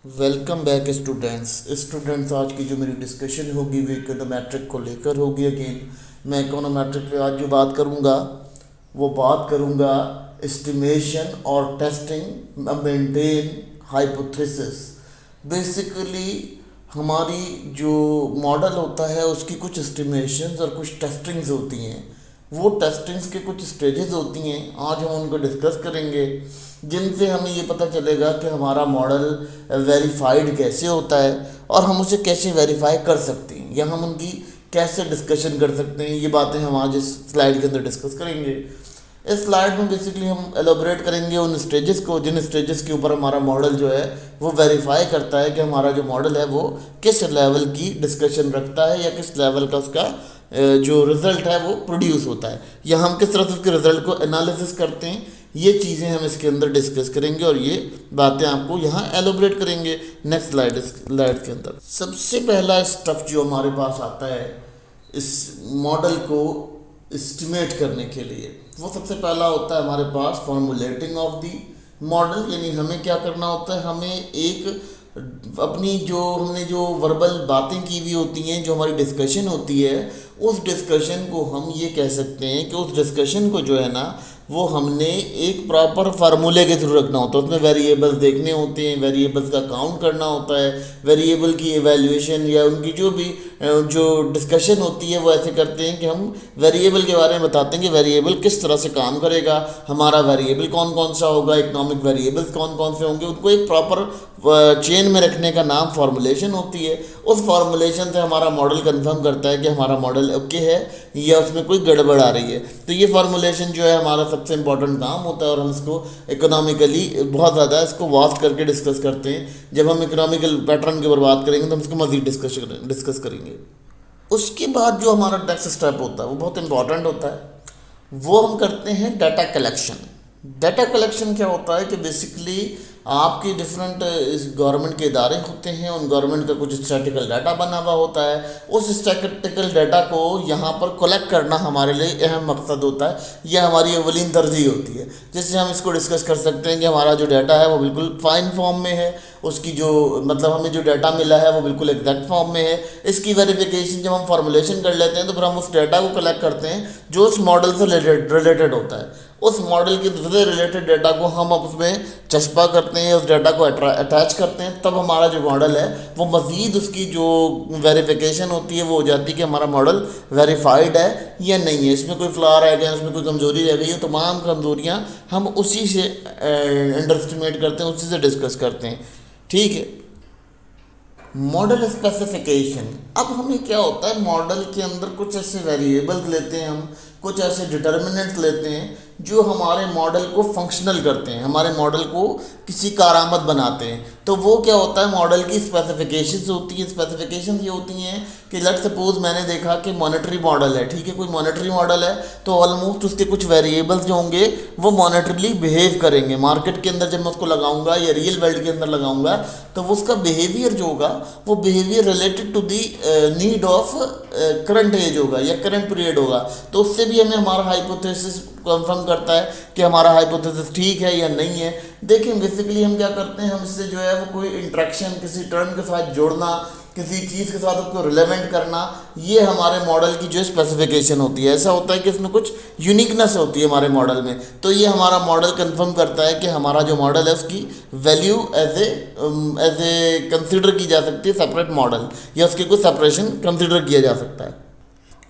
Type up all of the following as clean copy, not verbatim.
Welcome back students. आज की जो मेरी डिस्कशन होगी वो इकोनोमेट्रिक को लेकर होगी। अगेन मैं इकोनोमेट्रिक पे आज जो बात करूँगा वो बात करूँगा एस्टिमेशन और टेस्टिंग मेंटेन हाइपोथेसिस। बेसिकली हमारी जो मॉडल होता है उसकी कुछ एस्टिमेशंस और कुछ टेस्टिंग्स होती हैं। वो टेस्टिंग्स के कुछ स्टेजेस होती हैं, आज हम उनको डिस्कस करेंगे, जिनसे हमें ये पता चलेगा कि हमारा मॉडल वेरीफाइड कैसे होता है और हम उसे कैसे वेरीफाई कर सकते हैं या हम उनकी कैसे डिस्कशन कर सकते हैं। ये बातें हम आज इस स्लाइड के अंदर डिस्कस करेंगे। इस स्लाइड में बेसिकली हम एलोबरेट करेंगे उन स्टेजेस को, जिन स्टेजेस के ऊपर हमारा मॉडल जो है वो वेरीफाई करता है कि हमारा जो मॉडल है वो किस लेवल की डिस्कशन रखता है या किस लेवल का उसका जो रिज़ल्ट है वो प्रोड्यूस होता है, या हम किस तरह से उसके रिज़ल्ट को एनालिसिस करते हैं। ये चीज़ें हम इसके अंदर डिस्कस करेंगे और ये बातें आपको यहाँ एलोबरेट करेंगे नेक्स्ट स्लाइड के अंदर। सबसे पहला स्टेप जो हमारे पास आता है इस मॉडल को एस्टिमेट करने के लिए, वो सबसे पहला होता है हमारे पास फॉर्मुलेटिंग ऑफ द मॉडल। यानी हमें क्या करना होता है, हमें एक अपनी हमने जो वर्बल बातें की हुई होती हैं, जो हमारी डिस्कशन होती है, उस डिस्कशन को हम ये कह सकते हैं कि उस डिस्कशन को जो है ना वो हमने एक प्रॉपर फार्मूले के थ्रू रखना होता है। उसमें वेरिएबल्स देखने होते हैं, वेरिएबल्स का काउंट करना होता है, वेरिएबल की एवेल्यूएशन या उनकी जो डिस्कशन होती है वो ऐसे करते हैं कि हम वेरिएबल के बारे में बताते हैं कि वेरिएबल किस तरह से काम करेगा, हमारा वेरिएबल कौन कौन सा होगा, इकोनॉमिक वेरिएबल्स कौन कौन से होंगे। उनको एक प्रॉपर चेन में रखने का नाम फॉर्मुलेशन होती है। उस फॉर्मुलेशन से हमारा मॉडल कंफर्म करता है कि हमारा मॉडल ओके है या उसमें कोई गड़बड़ आ रही है। तो ये फॉर्मुलेशन जो है हमारा सबसे इंपॉर्टेंट काम होता है और हम इसको इकोनॉमिकली बहुत ज़्यादा इसको वास्ट करके डिस्कस करते हैं। जब हम इकोनॉमिकल पैटर्न के ऊपर बात करेंगे तो हम इसको मज़ीद डिस्कस करेंगे। उसके बाद जो हमारा नेक्स्ट स्टेप होता है वो बहुत इंपॉर्टेंट होता है, वो हम करते हैं डाटा कलेक्शन। डाटा कलेक्शन क्या होता है कि बेसिकली आपके डिफरेंट गवर्नमेंट के इदारे होते हैं, उन गवर्नमेंट का कुछ स्टैटिकल डाटा बना हुआ होता है। उस स्टैटिकल डाटा को यहाँ पर कलेक्ट करना हमारे लिए अहम मकसद होता है, यह हमारी अवलीन तरजीह होती है। जिससे हम इसको डिस्कस कर सकते हैं कि हमारा जो डाटा है वो बिल्कुल फाइन फॉर्म में है, उसकी जो हमें जो डाटा मिला है वो बिल्कुल एग्जैक्ट फॉर्म में है। इसकी वेरिफिकेशन जब हम फॉर्मुलेशन कर लेते हैं तो फिर हम उस डाटा को कलेक्ट करते हैं जो उस मॉडल से रिलेटेड होता है। उस मॉडल के से रिलेटेड डाटा को हम उसमें चस्पा करते हैं, उस डाटा को अटैच करते हैं, तब हमारा जो मॉडल है वो मज़ीद उसकी जो वेरिफिकेशन होती है वो हो जाती है कि हमारा मॉडल वेरीफाइड है या नहीं है, इसमें कोई फ्लॉ रह गया, इसमें कोई कमज़ोरी रह गई है। तमाम कमज़ोरियाँ हम उसी से अंडर एस्टिमेट करते हैं, उसी से डिस्कस करते हैं। ठीक है। मॉडल स्पेसिफिकेशन, अब हमें क्या होता है मॉडल के अंदर कुछ ऐसे वेरिएबल्स लेते हैं, हम कुछ ऐसे डिटर्मिनेंट्स लेते हैं जो हमारे मॉडल को फंक्शनल करते हैं, हमारे मॉडल को किसी कारआमद बनाते हैं। तो वो क्या होता है, मॉडल की स्पेसिफिकेशंस होती है। स्पेसिफिकेशन ये होती हैं कि लेट सपोज मैंने देखा कि मॉनेटरी मॉडल है, ठीक है, कोई मॉनेटरी मॉडल है तो ऑलमोस्ट उसके कुछ वेरिएबल्स जो होंगे वो मॉनेटरली बिहेव करेंगे। मार्केट के अंदर जब मैं उसको लगाऊंगा या रियल वर्ल्ड के अंदर लगाऊंगा तो वो उसका बिहेवियर जो होगा वो behaviour related to the need of current age होगा या करंट पीरियड होगा। तो उससे भी हमें हमारा हाइपोथेसिस कंफर्म करता है कि हमारा हाइपोथेसिस ठीक है या नहीं है। देखिए बेसिकली हम क्या करते हैं, हम इससे जो है वो कोई इंट्रैक्शन किसी टर्म के साथ जोड़ना, किसी चीज़ के साथ उसको रिलेवेंट करना, ये हमारे मॉडल की जो स्पेसिफिकेशन होती है। ऐसा होता है कि इसमें कुछ यूनिकनेस होती है हमारे मॉडल में, तो ये हमारा मॉडल कंफर्म करता है कि हमारा जो मॉडल है उसकी वैल्यू एज ए कंसिडर की जा सकती है सेपरेट मॉडल, या उसके कुछ सेपरेशन कंसिडर किया जा सकता है।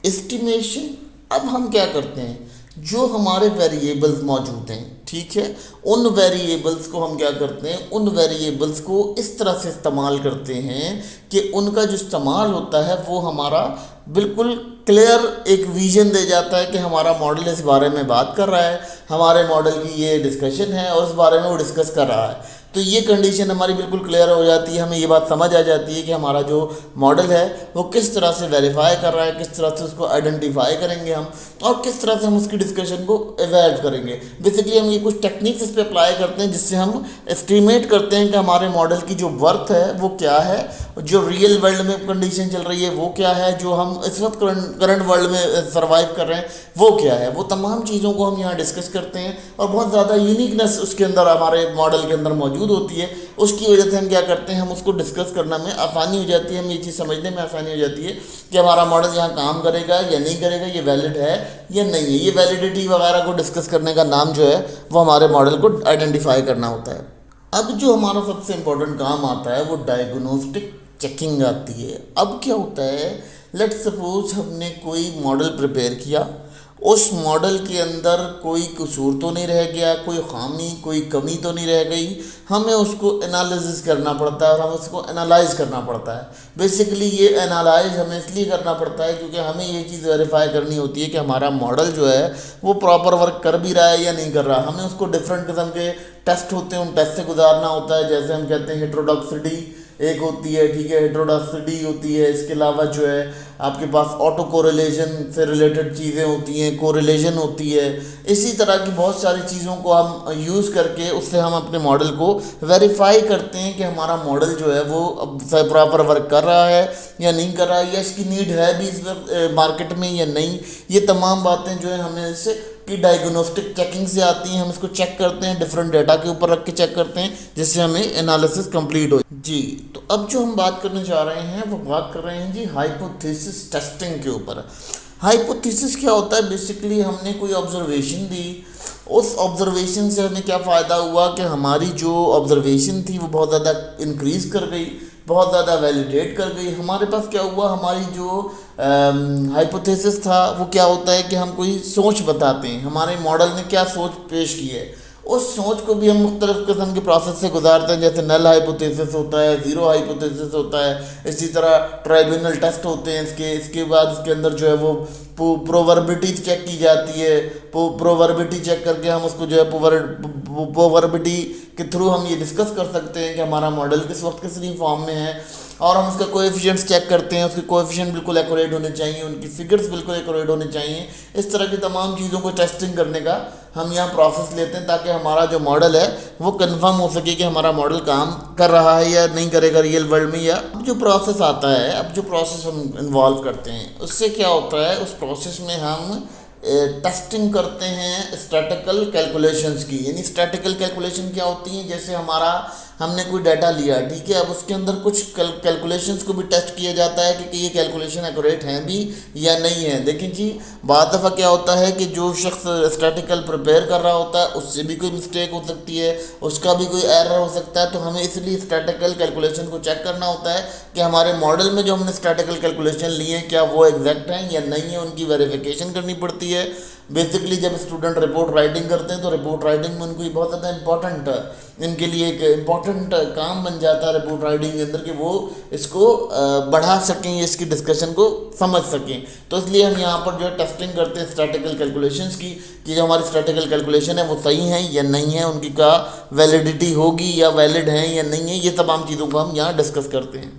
एस्टिमेशन, अब हम क्या करते हैं, जो हमारे वेरिएबल्स मौजूद हैं, ठीक है, उन वेरिएबल्स को हम क्या करते हैं, उन वेरिएबल्स को इस तरह से इस्तेमाल करते हैं कि उनका जो इस्तेमाल होता है वो हमारा बिल्कुल क्लियर एक विजन दे जाता है कि हमारा मॉडल इस बारे में बात कर रहा है, हमारे मॉडल की ये डिस्कशन है और इस बारे में वो डिस्कस कर रहा है। तो ये कंडीशन हमारी बिल्कुल क्लियर हो जाती है, हमें ये बात समझ आ जाती है कि हमारा जो मॉडल है वो किस तरह से वेरीफाई कर रहा है, किस तरह से उसको आइडेंटिफाई करेंगे हम, और किस तरह से हम उसकी डिस्कशन को इवैल्यूएट करेंगे। बेसिकली हम ये कुछ टेक्निक्स इस पर अप्लाई करते हैं जिससे हम एस्टिमेट करते हैं कि हमारे मॉडल की जो वर्थ है वो क्या है जो रियल वर्ल्ड में कंडीशन चल रही है वो क्या है, जो हम इस वक्त करंट वर्ल्ड में सर्वाइव कर रहे हैं वो क्या है, वो तमाम चीज़ों को हम यहाँ डिस्कस करते हैं। और बहुत ज़्यादा यूनिकनेस उसके अंदर हमारे मॉडल के अंदर मौजूद होती है। उसकी वजह से हम क्या करते हैं, हम उसको डिस्कस करना में आसानी हो जाती है, हम ये चीज़ समझने में आसानी हो जाती है कि हमारा मॉडल यहाँ काम करेगा या नहीं करेगा, ये वैलिड है या नहीं है। ये वैलिडिटी वगैरह को डिस्कस करने का नाम जो है वो हमारे मॉडल को आइडेंटिफाई करना होता है। अब जो हमारा सबसे इम्पोर्टेंट काम आता है वो डायग्नोस्टिक चेकिंग आती है। अब क्या होता है, लेट्स सपोज हमने कोई मॉडल प्रिपेयर किया, उस मॉडल के अंदर कोई कसूर तो नहीं रह गया, कोई खामी कोई कमी तो नहीं रह गई, हमें उसको एनालिसिस करना पड़ता है और हमें उसको एनालाइज करना पड़ता है। बेसिकली ये एनालाइज हमें इसलिए करना पड़ता है क्योंकि हमें ये चीज़ वेरीफाई करनी होती है कि हमारा मॉडल जो है वो प्रॉपर वर्क कर भी रहा है या नहीं कर रहा। हमें उसको डिफरेंट किस्म के टेस्ट होते हैं, उन टेस्ट से गुजारना होता है। जैसे हम कहते हैं हेटेरोडॉक्सिटी एक होती है, ठीक है, हेटेरोडॉक्सिटी होती है। इसके अलावा जो है आपके पास ऑटो कोरिलेशन से रिलेटेड चीज़ें होती हैं, कोरिलेशन होती है। इसी तरह की बहुत सारी चीज़ों को हम यूज़ करके उससे हम अपने मॉडल को वेरीफाई करते हैं कि हमारा मॉडल जो है वो अब प्रॉपर वर्क कर रहा है या नहीं कर रहा है, या इसकी नीड है भी इस मार्केट में या नहीं। ये तमाम बातें जो है हमें इससे कि डायग्नोस्टिक चेकिंग से आती हैं। हम इसको चेक करते हैं, डिफरेंट डेटा के ऊपर रख के चेक करते हैं जिससे हमें एनालिसिस कंप्लीट हो जी। तो अब जो हम बात करने जा रहे हैं वो बात कर रहे हैं जी हाइपोथेसिस टेस्टिंग के ऊपर। हाइपोथेसिस क्या होता है, बेसिकली हमने कोई ऑब्जर्वेशन दी, उस ऑब्जर्वेशन से हमें क्या फ़ायदा हुआ कि हमारी जो ऑब्जर्वेशन थी वो बहुत ज़्यादा इंक्रीज़ कर गई, बहुत ज़्यादा वैलिडेट कर गई। हमारे पास क्या हुआ, हमारी जो हाइपोथेसिस था वो क्या होता है कि हम कोई सोच बताते हैं, हमारे मॉडल ने क्या सोच पेश की है, उस सोच को भी हम मुख्तलिफ किस्म के प्रोसेस से गुजारते हैं। जैसे नल हाइपोथेसिस होता है, ज़ीरो हाइपोथेसिस होता है, इसी तरह ट्राइब्यूनल टेस्ट होते हैं। इसके बाद इसके अंदर जो है वो प्रोवर्बिलिटी चेक की जाती है। प्रोवर्बिलिटी चेक करके हम उसको जो है प्रोवर्बिलिटी के थ्रू हम ये डिस्कस कर सकते हैं कि हमारा मॉडल किस वक्त किस फॉर्म में है। और हम उसका कोएफिशिएंट्स चेक करते हैं, उसके कोएफिशिएंट बिल्कुल एक्यूरेट होने चाहिए, उनकी फिगर्स बिल्कुल एक्यूरेट होने चाहिए। इस तरह की तमाम चीज़ों को टेस्टिंग करने का हम यहाँ प्रोसेस लेते हैं ताकि हमारा जो मॉडल है वो कंफर्म हो सके कि हमारा मॉडल काम कर रहा है या नहीं करेगा रियल वर्ल्ड में। या अब जो प्रोसेस आता है, अब जो प्रोसेस हम इन्वॉल्व करते हैं उससे क्या होता है, उस प्रोसेस में हम टेस्टिंग करते हैं स्टैटिकल कैलकुलेशंस की। यानी स्टैटिकल कैलकुलेशन क्या होती हैं, जैसे हमने कोई डाटा लिया, ठीक है, अब उसके अंदर कुछ कैलकुलेशंस को भी टेस्ट किया जाता है कि ये कैलकुलेशन एक्यूरेट हैं भी या नहीं है। देखिए जी, बाद दफ़ा क्या होता है कि जो शख्स स्टैटिकल प्रिपेयर कर रहा होता है उससे भी कोई मिस्टेक हो सकती है, उसका भी कोई एरर हो सकता है। तो हमें इसलिए स्टैटिकल कैलकुलेशन को चेक करना होता है कि हमारे मॉडल में जो हमने स्टैटिकल कैलकुलेशन लिए हैं क्या वो एग्जैक्ट हैं या नहीं है, उनकी वेरिफिकेशन करनी पड़ती है। बेसिकली जब स्टूडेंट रिपोर्ट राइटिंग करते हैं तो रिपोर्ट राइटिंग में उनको बहुत ज़्यादा इंपॉर्टेंट, इनके लिए एक इम्पॉर्टेंट काम बन जाता है रिपोर्ट राइटिंग के अंदर कि वो इसको बढ़ा सकें, इसकी डिस्कशन को समझ सकें। तो इसलिए हम यहाँ पर जो है टेस्टिंग करते हैं स्टैटिकल कैलकुलेशंस की कि जो हमारी स्टैटिकल कैलकुलेशन है वो सही है या नहीं है, उनकी का वैलिडिटी होगी या वैलिड है या नहीं है, ये तमाम चीज़ों को हम यहाँ डिस्कस करते हैं।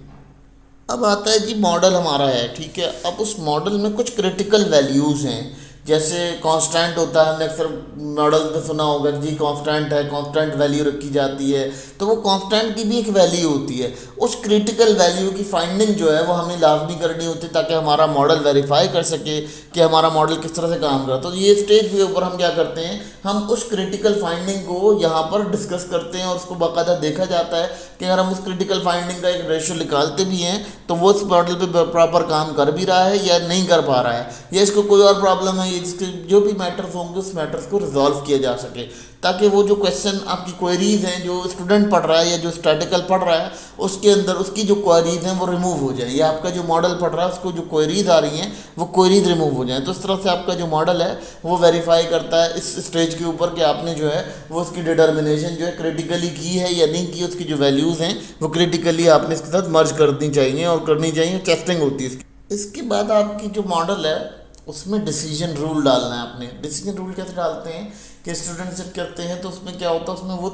अब आता है जी मॉडल हमारा है, ठीक है। अब उस मॉडल में कुछ क्रिटिकल वैल्यूज़ हैं, जैसे कांस्टेंट होता है, हमने अक्सर मॉडल में सुना होगा कि जी कांस्टेंट है, कांस्टेंट वैल्यू रखी जाती है। तो वो कांस्टेंट की भी एक वैल्यू होती है, उस क्रिटिकल वैल्यू की फाइंडिंग जो है वो हमें लाजमी करनी होती है ताकि हमारा मॉडल वेरीफाई कर सके कि हमारा मॉडल किस तरह से काम कर रहा है। तो ये स्टेज के ऊपर हम क्या करते हैं, हम उस क्रिटिकल फाइंडिंग को यहाँ पर डिस्कस करते हैं और उसको बाकायदा देखा जाता है कि अगर हम उस क्रिटिकल फाइंडिंग का एक रेशियो निकालते भी हैं तो वो उस मॉडल पे प्रॉपर काम कर भी रहा है या नहीं कर पा रहा है, या इसको कोई और प्रॉब्लम है, जिसके जो भी मैटर्स होंगे उस मैटर्स को रिजॉल्व किया जा सके, ताकि वो जो क्वेश्चन आपकी क्वेरीज हैं जो स्टूडेंट पढ़ रहा है या जो स्टैटिकल पढ़ रहा है उसके अंदर उसकी जो क्वेरीज हैं वो रिमूव हो जाए, या आपका जो मॉडल पढ़ रहा है उसको जो क्वेरीज आ रही हैं वो क्वेरीज रिमूव हो जाएँ। तो इस तरह से आपका जो मॉडल है वो वेरीफाई करता है इस स्टेज के ऊपर कि आपने जो है वो उसकी डिटर्मिनेशन जो है क्रिटिकली की है या नहीं की, उसकी जो वैल्यूज़ हैं वो क्रिटिकली आपने इसके साथ मर्ज करनी चाहिए और करनी चाहिए, टेस्टिंग होती है इसकी। इसके बाद आपकी जो मॉडल है उसमें डिसीजन रूल डालना है आपने। डिसीजन रूल कैसे डालते हैं कि स्टूडेंट जब करते हैं तो उसमें क्या होता है, उसमें वो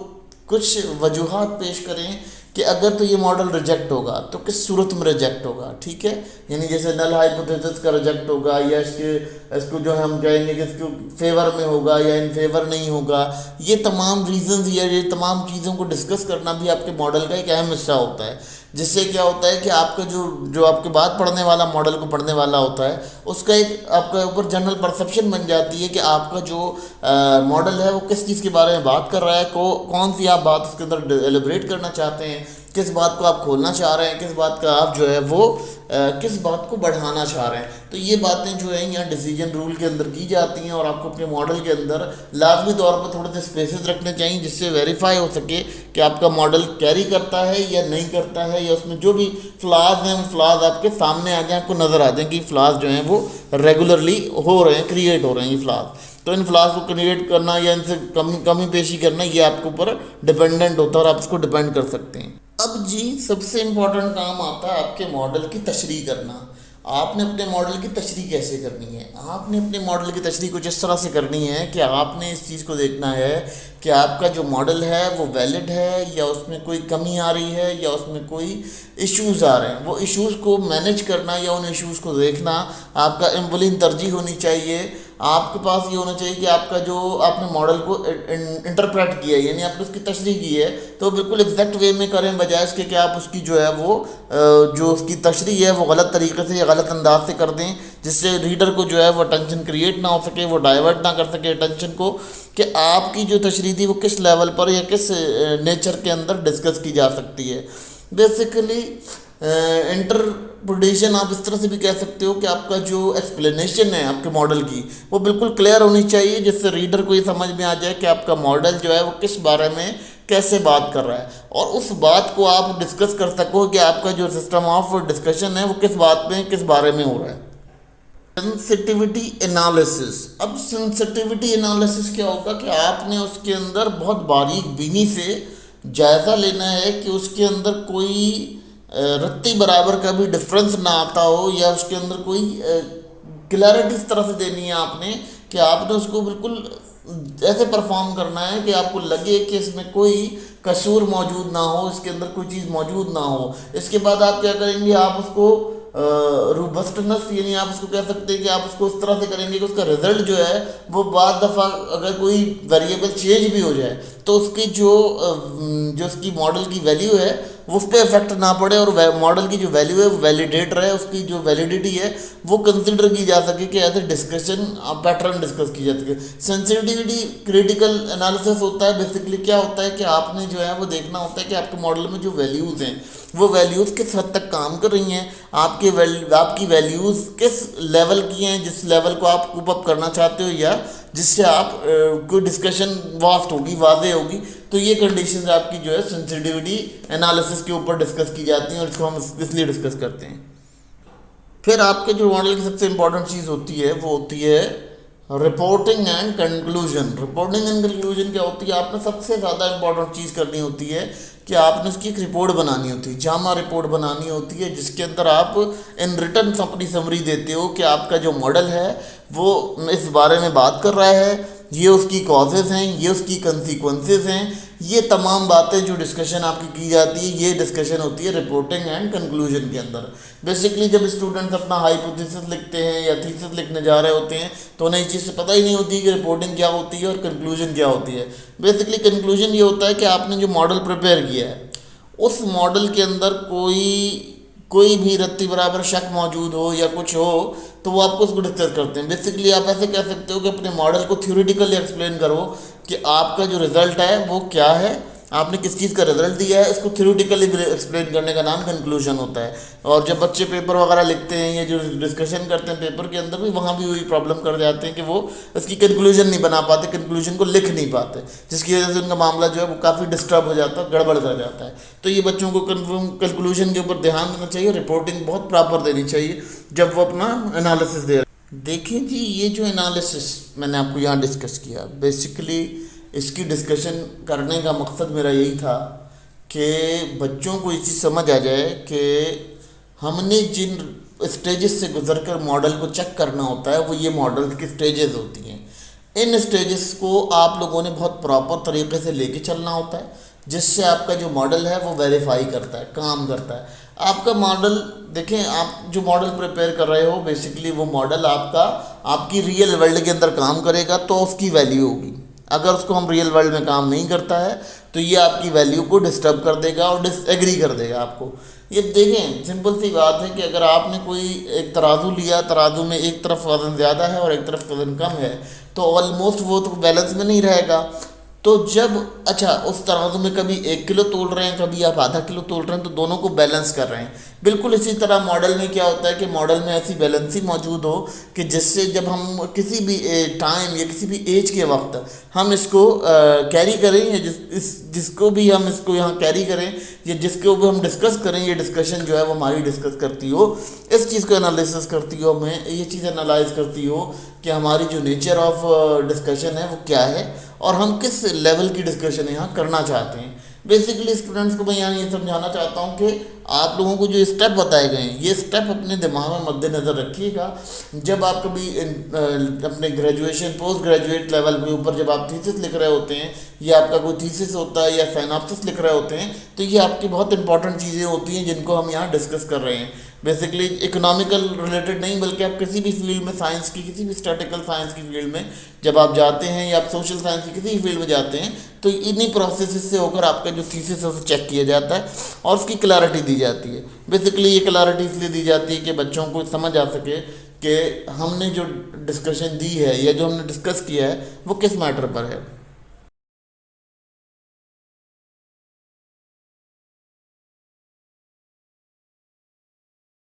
कुछ वजूहात पेश करें कि अगर तो ये मॉडल रिजेक्ट होगा तो किस सूरत में रिजेक्ट होगा, ठीक है। यानी जैसे नल हाइपोथेसिस का रिजेक्ट होगा या इसको जो हम कहेंगे कि इसको फेवर में होगा या इन फेवर नहीं होगा। ये तमाम रीजंस या ये तमाम चीज़ों को डिस्कस करना भी आपके मॉडल का एक अहम हिस्सा होता है। जिससे क्या होता है कि आपका जो जो आपके बाद पढ़ने वाला मॉडल को पढ़ने वाला होता है उसका एक आपका ऊपर जनरल परसेप्शन बन जाती है कि आपका जो मॉडल है वो किस चीज़ के बारे में बात कर रहा है, कौन सी आप बात उसके अंदर एलिब्रेट करना चाहते हैं, किस बात को आप खोलना चाह रहे हैं, किस बात का आप जो है वो किस बात को बढ़ाना चाह रहे हैं। तो ये बातें जो है यहाँ डिसीजन रूल के अंदर की जाती हैं और आपको अपने मॉडल के अंदर लाजमी तौर पर थोड़े से स्पेसेस रखने चाहिए जिससे वेरीफाई हो सके कि आपका मॉडल कैरी करता है या नहीं करता है, या उसमें जो भी फ्लॉज हैं वो फ्लॉज आपके सामने आ जाएँ, आपको नज़र आ जाए कि फ्लॉज जो हैं वो रेगुलरली हो रहे हैं, क्रिएट हो रहे हैं ये फ्लॉज। तो इन फ्लॉज को क्रिएट करना या इनसे कमी पेशी करना ये आपके ऊपर डिपेंडेंट होता है और आप इसको डिपेंड कर सकते हैं। अब जी सबसे इम्पोर्टेंट काम आता है आपके मॉडल की तशरीह करना। आपने अपने मॉडल की तशरीह कैसे करनी है? आपने अपने मॉडल की तशरीह कुछ इस तरह से करनी है कि आपने इस चीज़ को देखना है कि आपका जो मॉडल है वो वैलिड है या उसमें कोई कमी आ रही है या उसमें कोई इश्यूज़ आ रहे हैं। वो इश्यूज़ को मैनेज करना या उन इश्यूज़ को देखना आपका अव्वलीन तरजीह होनी चाहिए। आपके पास ये होना चाहिए कि आपका जो आपने मॉडल को इंटरप्रेट किया है यानी आपने उसकी तशरीह की है तो बिल्कुल एग्जैक्ट वे में करें, बजाय इसके कि आप उसकी जो है वो जो उसकी तशरीह है वो गलत तरीके से या गलत अंदाज से कर दें, जिससे रीडर को जो है वो टेंशन क्रिएट ना हो सके, वो डाइवर्ट ना कर सके टेंशन को कि आपकी जो तशरीह थी वो किस लेवल पर या किस नेचर के अंदर डिस्कस की जा सकती है। बेसिकली इंटरप्रिटेशन आप इस तरह से भी कह सकते हो कि आपका जो एक्सप्लेनेशन है आपके मॉडल की वो बिल्कुल क्लियर होनी चाहिए, जिससे रीडर को ये समझ में आ जाए कि आपका मॉडल जो है वो किस बारे में कैसे बात कर रहा है और उस बात को आप डिस्कस कर सको कि आपका जो सिस्टम ऑफ डिस्कशन है वो किस बात में किस बारे में हो रहा है। Sensitivity analysis. अब सेंसिटिविटी एनालिसिस क्या होगा कि आपने उसके अंदर बहुत बारीक बीनी से जायज़ा लेना है कि उसके अंदर कोई रत्ती बराबर का भी डिफरेंस ना आता हो या उसके अंदर कोई क्लैरिटी इस तरह से देनी है आपने कि आपने उसको बिल्कुल ऐसे परफॉर्म करना है कि आपको लगे कि इसमें कोई कसूर मौजूद ना हो, इसके अंदर कोई चीज़ मौजूद ना हो। इसके बाद आप क्या करेंगे, आप उसको रोबस्टनेस यानी आप उसको कह सकते हैं कि आप उसको इस तरह से करेंगे कि उसका रिजल्ट जो है वो बाद दफ़ा अगर कोई वेरिएबल चेंज भी हो जाए तो उसकी जो उसकी मॉडल की वैल्यू है वो उस पर इफेक्ट ना पड़े और मॉडल की जो वैल्यू है वो वैलिडेट रहे, उसकी जो वैलिडिटी है वो कंसिडर की जा सके कि ऐसे डिस्कशन पैटर्न डिस्कस की जा सके। सेंसिटिविटी क्रिटिकल एनालिसिस होता है। बेसिकली क्या होता है कि आपने जो है वो देखना होता है कि आपके मॉडल में जो वैल्यूज़ हैं वो वैल्यूज़ किस हद तक काम कर रही हैं, आपकी वैल्यूज़ किस लेवल की हैं जिस लेवल को आप कूप अप करना चाहते हो या जिससे आप कोई डिस्कशन वास्ट होगी, वाज़े होगी। तो ये कंडीशन आपकी जो है सेंसिटिविटी एनालिसिस के ऊपर डिस्कस की जाती हैं और इसको हम इसलिए डिस्कस करते हैं। फिर आपके जो मॉडल की सबसे इम्पोर्टेंट चीज़ होती है वो होती है reporting and conclusion. Reporting and conclusion क्या होती है? आपने सबसे ज़्यादा इंपॉर्टेंट चीज़ करनी होती है कि आपने उसकी एक रिपोर्ट बनानी होती है, जामा रिपोर्ट बनानी होती है, जिसके अंदर आप इन रिटर्न अपनी समरी देते हो कि आपका जो मॉडल है वो इस बारे में बात कर रहा है, ये उसकी कॉजेज़ हैं, ये उसकी कंसिक्वेंसेस हैं, ये तमाम बातें जो डिस्कशन आपकी की जाती है ये डिस्कशन होती है रिपोर्टिंग एंड कंक्लूजन के अंदर। बेसिकली जब स्टूडेंट्स अपना हाइपोथेसिस लिखते हैं या थीसिस लिखने जा रहे होते हैं तो उन्हें इस चीज़ से पता ही नहीं होती कि रिपोर्टिंग क्या होती है और कंक्लूजन क्या होती है। बेसिकली कंक्लूजन ये होता है कि आपने जो मॉडल प्रिपेयर किया है उस मॉडल के अंदर कोई भी रत्ती बराबर शक मौजूद हो या कुछ हो तो वो आपको उसको डिस्कस करते हैं। बेसिकली आप ऐसे कह सकते हो कि अपने मॉडल को थ्योरेटिकली एक्सप्लेन करो कि आपका जो रिज़ल्ट है वो क्या है, आपने किस चीज़ का रिजल्ट दिया है, इसको थ्योरेटिकली एक्सप्लेन करने का नाम कंक्लूजन होता है। और जब बच्चे पेपर वगैरह लिखते हैं या जो डिस्कशन करते हैं पेपर के अंदर भी वहाँ भी वही प्रॉब्लम कर जाते हैं कि वो इसकी कंक्लूजन नहीं बना पाते, कंक्लूजन को लिख नहीं पाते, जिसकी वजह से उनका मामला जो है वो काफ़ी डिस्टर्ब हो जाता है, गड़बड़ कर जाता है। तो ये बच्चों को कंक्लूजन के ऊपर ध्यान देना चाहिए, रिपोर्टिंग बहुत प्रॉपर देनी चाहिए जब वो अपना एनालिसिस दे रहे हैं। देखें जी, ये जो एनालिसिस मैंने आपको यहाँ डिस्कस किया, बेसिकली इसकी डिस्कशन करने का मकसद मेरा यही था कि बच्चों को ये चीज़ समझ आ जाए कि हमने जिन स्टेजेस से गुजर कर मॉडल को चेक करना होता है वो ये मॉडल की स्टेजेस होती हैं। इन स्टेजेस को आप लोगों ने बहुत प्रॉपर तरीके से लेके चलना होता है, जिससे आपका जो मॉडल है वो वेरीफाई करता है, काम करता है। आपका मॉडल देखें, आप जो मॉडल प्रिपेयर कर रहे हो बेसिकली वो मॉडल आपकी रियल वर्ल्ड के अंदर काम करेगा तो उसकी वैल्यू होगी। अगर उसको हम रियल वर्ल्ड में काम नहीं करता है तो ये आपकी वैल्यू को डिस्टर्ब कर देगा और डिसएग्री कर देगा आपको। ये देखें, सिंपल सी बात है कि अगर आपने कोई एक तराजू लिया, तराजू में एक तरफ वज़न ज़्यादा है और एक तरफ वज़न कम है, तो ऑलमोस्ट वो तो बैलेंस में नहीं रहेगा। तो जब अच्छा उस तराजू में कभी 1 किलो तोल रहे हैं, कभी आप आधा किलो तोल रहे हैं, तो दोनों को बैलेंस कर रहे हैं। बिल्कुल इसी तरह मॉडल में क्या होता है कि मॉडल में ऐसी बैलेंसिंग मौजूद हो कि जिससे जब हम किसी भी टाइम या किसी भी एज के वक्त हम इसको कैरी करें, या जिसको भी हम इसको यहाँ कैरी करें या जिसको भी हम डिस्कस करें, ये डिस्कशन जो है वो हमारी डिस्कस करती हो, इस चीज़ को एनालिसिस करती हो, हमें ये चीज़ एनालाइज करती हो कि हमारी जो नेचर ऑफ डिस्कशन है वो क्या है और हम किस लेवल की डिस्कशन यहाँ करना चाहते हैं। बेसिकली स्टूडेंट्स को मैं यहाँ ये समझाना चाहता हूँ कि आप लोगों को जो स्टेप बताए गए हैं, ये स्टेप अपने दिमाग में मद्देनज़र रखिएगा। जब आप कभी अपने ग्रेजुएशन पोस्ट ग्रेजुएट लेवल के ऊपर जब आप थीसिस लिख रहे होते हैं या आपका कोई थीसिस होता है या साइनॉप्सिस लिख रहे होते हैं, तो ये आपकी बहुत इंपॉर्टेंट चीज़ें होती हैं जिनको हम यहाँ डिस्कस कर रहे हैं। बेसिकली इकोनॉमिकल रिलेटेड नहीं, बल्कि आप किसी भी फील्ड में, साइंस की किसी भी स्टैटिकल साइंस की फील्ड में जब आप जाते हैं या आप सोशल साइंस की किसी भी फील्ड में जाते हैं, तो इन्हीं प्रोसेस से होकर आपका जो थीसिस है उसे चेक किया जाता है और उसकी क्लैरिटी दी जाती है। बेसिकली ये क्लैरिटी इसलिए दी जाती है कि बच्चों को समझ आ सके कि हमने जो डिस्कशन दी है या जो हमने डिस्कस किया है वो किस मैटर पर है।